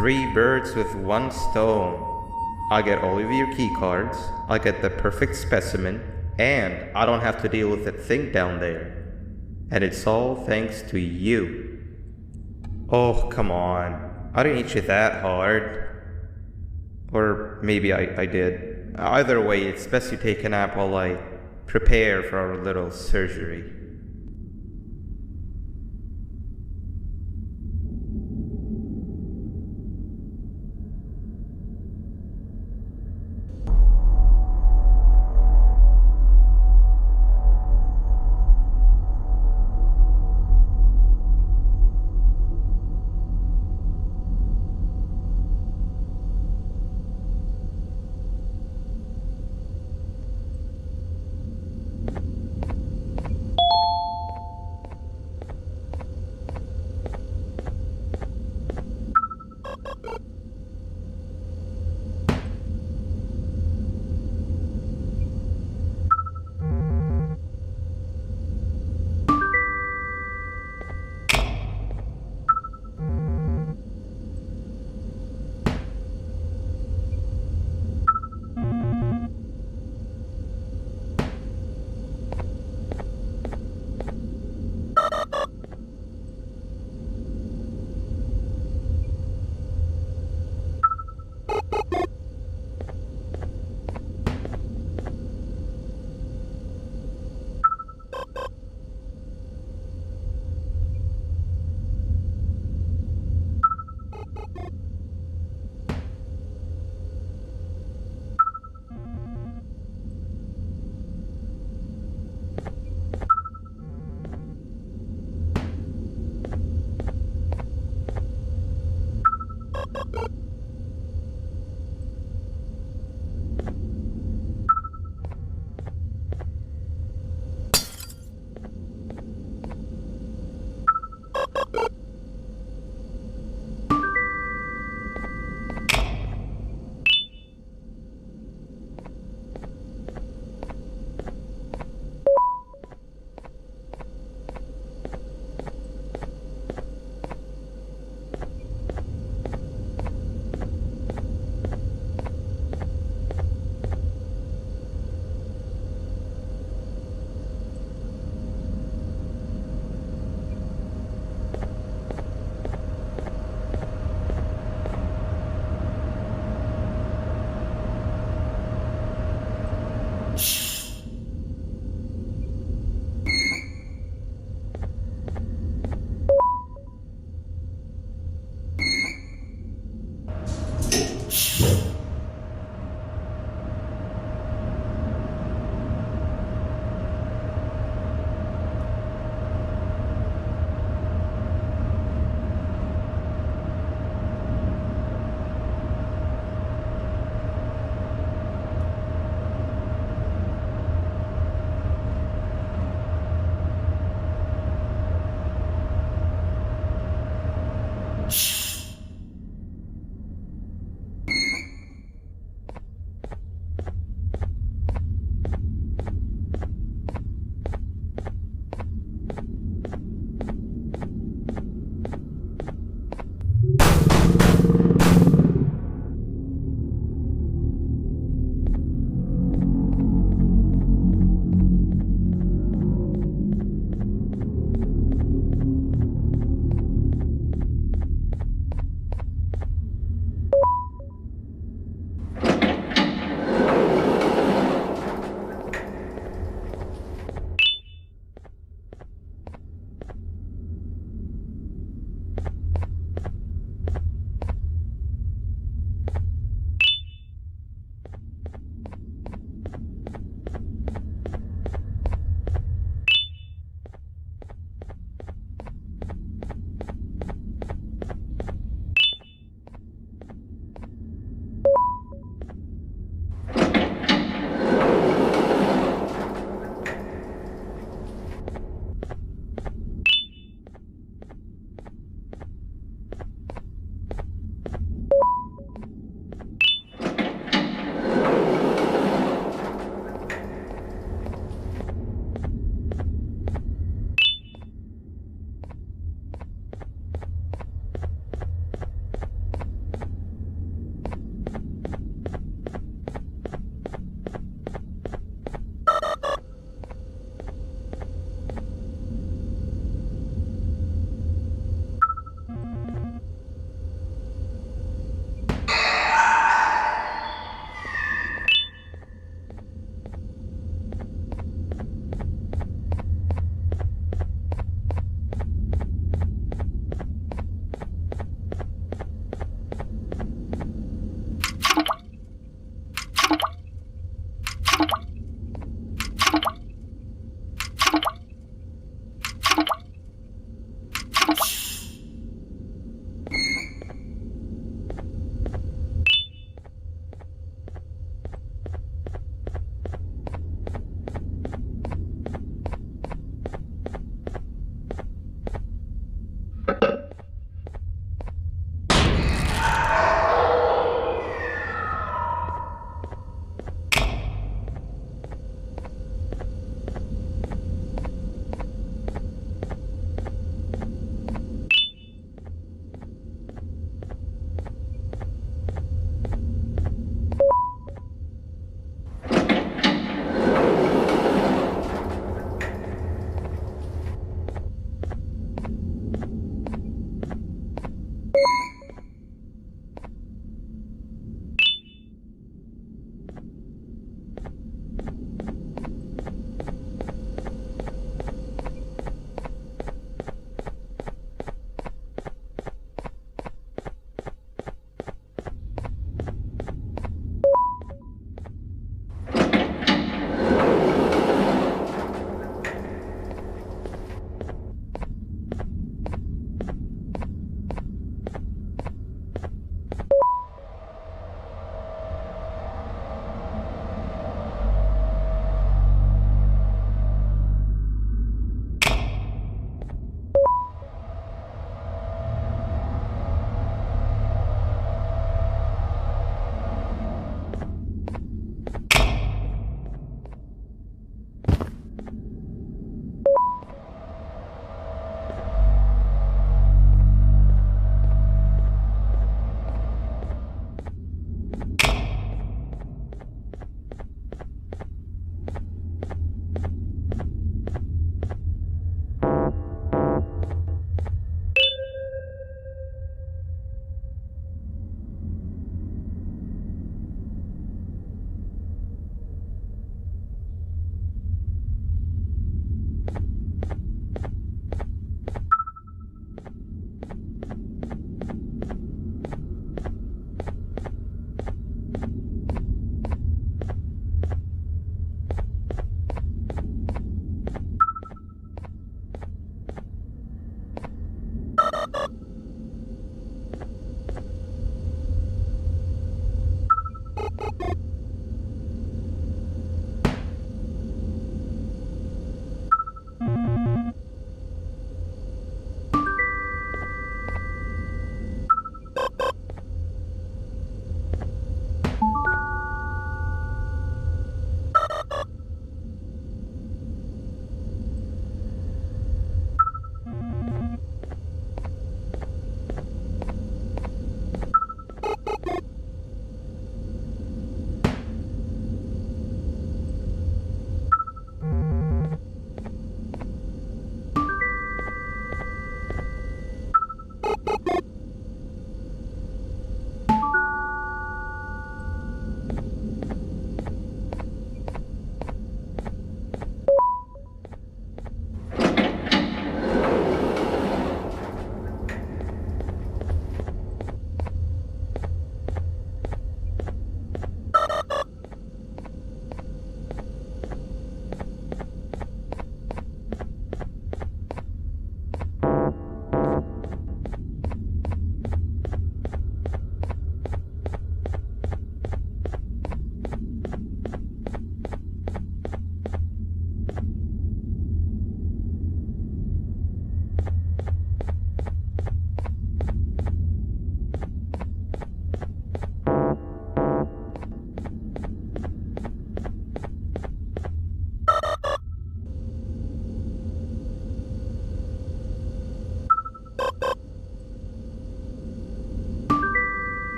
Three birds with one stone. I get all of your key cards, I get the perfect specimen, and I don't have to deal with that thing down there. And it's all thanks to you. Oh, come on. I didn't hit you that hard. Or maybe I did. Either way, it's best you take a nap while I prepare for our little surgery.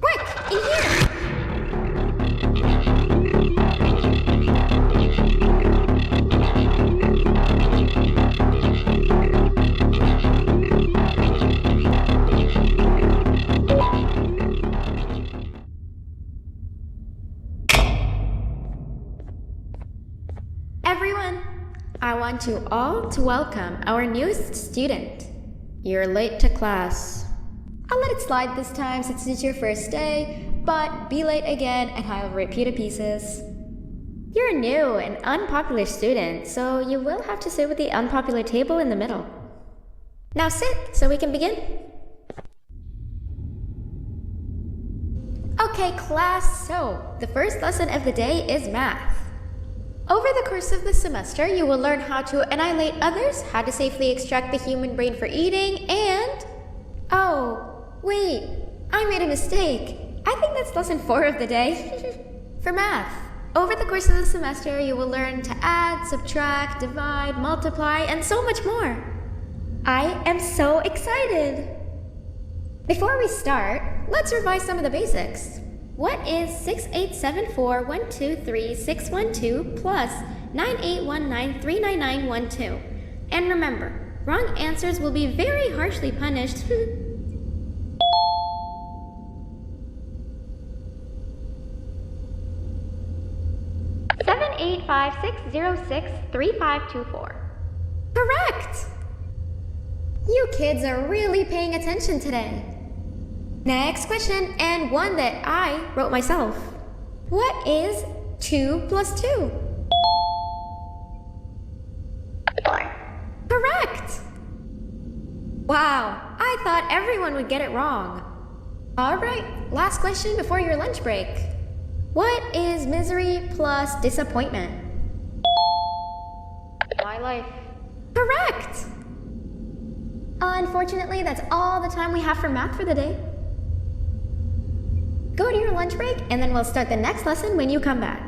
Quick, in here! Everyone, I want you all to welcome our newest student. You're late to class. I'll let it slide this time since it's your first day, but be late again and I'll rip you to pieces. You're a new and unpopular student, so you will have to sit with the unpopular table in the middle. Now sit so we can begin. Okay, class, so the first lesson of the day is math. Over the course of the semester, you will learn how to annihilate others, how to safely extract the human brain for eating, and... Oh, wait, I made a mistake. I think that's lesson 4 of the day. For math, over the course of the semester, you will learn to add, subtract, divide, multiply, and so much more. I am so excited! Before we start, let's revise some of the basics. What is 6874123612 plus 9819399912? And remember, wrong answers will be very harshly punished. 785-606-3524. Correct! You kids are really paying attention today. Next question, and one that I wrote myself. What is 2 plus 2? 4. Correct! Wow, I thought everyone would get it wrong. Alright, last question before your lunch break. What is misery plus disappointment? My life. Correct! Unfortunately, that's all the time we have for math for the day. Go to your lunch break, and then we'll start the next lesson when you come back.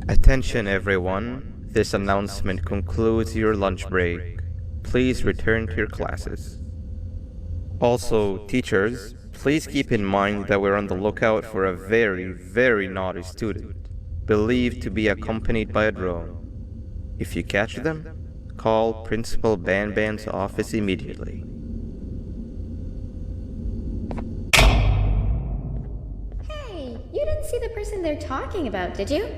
Attention everyone, this announcement concludes your lunch break. Please return to your classes. Also, teachers, please keep in mind that we're on the lookout for a very naughty student, believed to be accompanied by a drone. If you catch them, call Principal Banban's office immediately. Hey, you didn't see the person they're talking about, did you?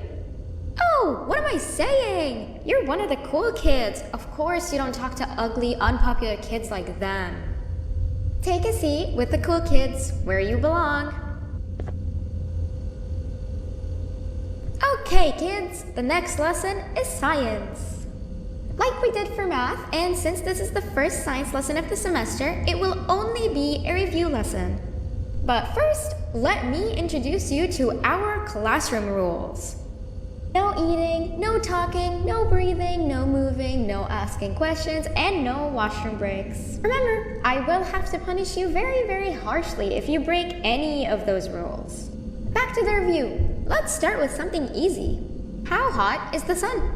Oh, what am I saying? You're one of the cool kids. Of course you don't talk to ugly, unpopular kids like them. Take a seat with the cool kids where you belong. Okay, kids, the next lesson is science. Like we did for math, and since this is the first science lesson of the semester, it will only be a review lesson. But first, let me introduce you to our classroom rules. No eating, no talking, no breathing, no moving, no asking questions, and no washroom breaks. Remember, I will have to punish you very, very harshly if you break any of those rules. Back to the review. Let's start with something easy. How hot is the sun?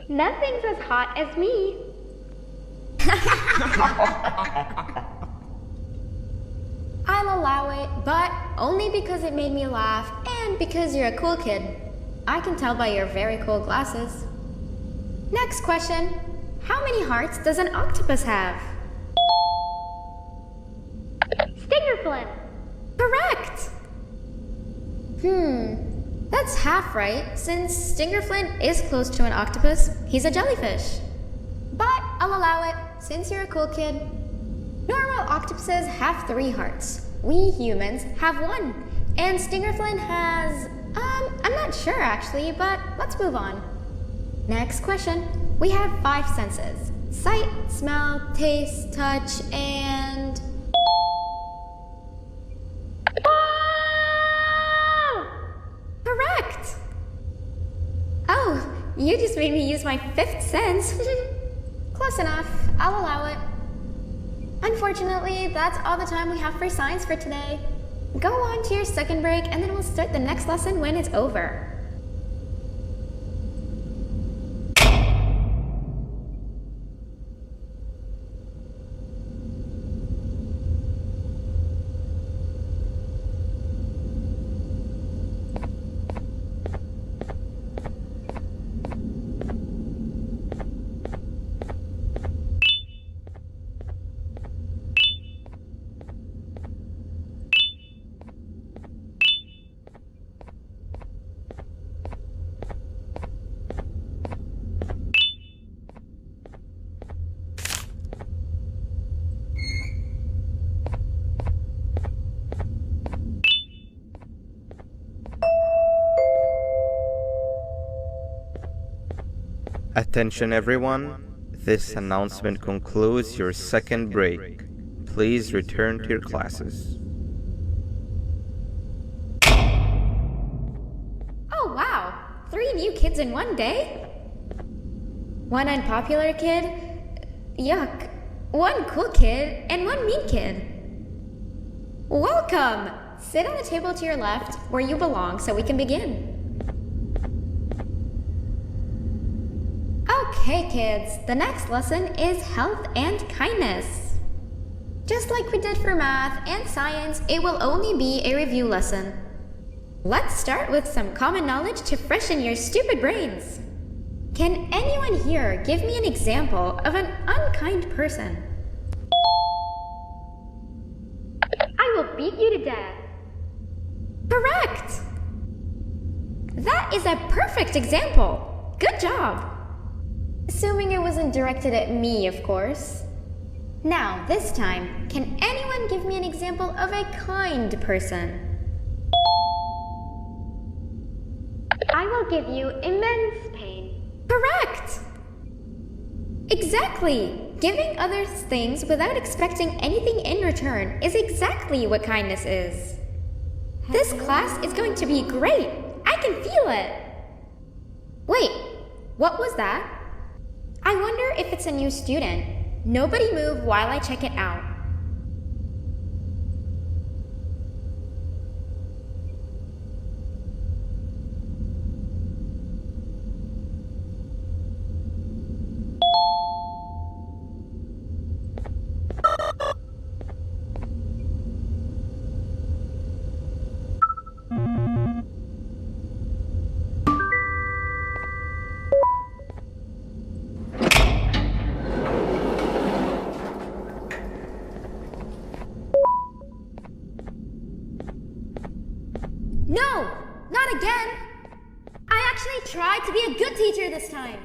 Nothing's as hot as me. I'll allow it, but only because it made me laugh and because you're a cool kid. I can tell by your very cool glasses. Next question. How many hearts does an octopus have? Stingerflint. Correct! That's half right, since Stingerflint is close to an octopus. He's a jellyfish. But I'll allow it, since you're a cool kid. Normal octopuses have 3 hearts. We humans have 1. And Stingerflint has... I'm not sure actually, but let's move on. Next question. We have 5 senses. Sight, smell, taste, touch, and... Correct! Oh, you just made me use my 5th sense. Close enough. I'll allow it. Unfortunately, that's all the time we have for science for today. Go on to your second break and then we'll start the next lesson when it's over. Attention everyone, this announcement concludes your second break. Please return to your classes. Oh wow, 3 new kids in one day? 1 unpopular kid? Yuck. 1 cool kid and 1 mean kid. Welcome! Sit on the table to your left where you belong so we can begin. Okay kids, the next lesson is health and kindness. Just like we did for math and science, it will only be a review lesson. Let's start with some common knowledge to freshen your stupid brains. Can anyone here give me an example of an unkind person? I will beat you to death. Correct! That is a perfect example. Good job. Assuming it wasn't directed at me, of course. Now, this time, can anyone give me an example of a kind person? I will give you immense pain. Correct! Exactly! Giving others things without expecting anything in return is exactly what kindness is. This class is going to be great! I can feel it! Wait, what was that? I wonder if it's a new student. Nobody move while I check it out. No, not again. I actually tried to be a good teacher this time.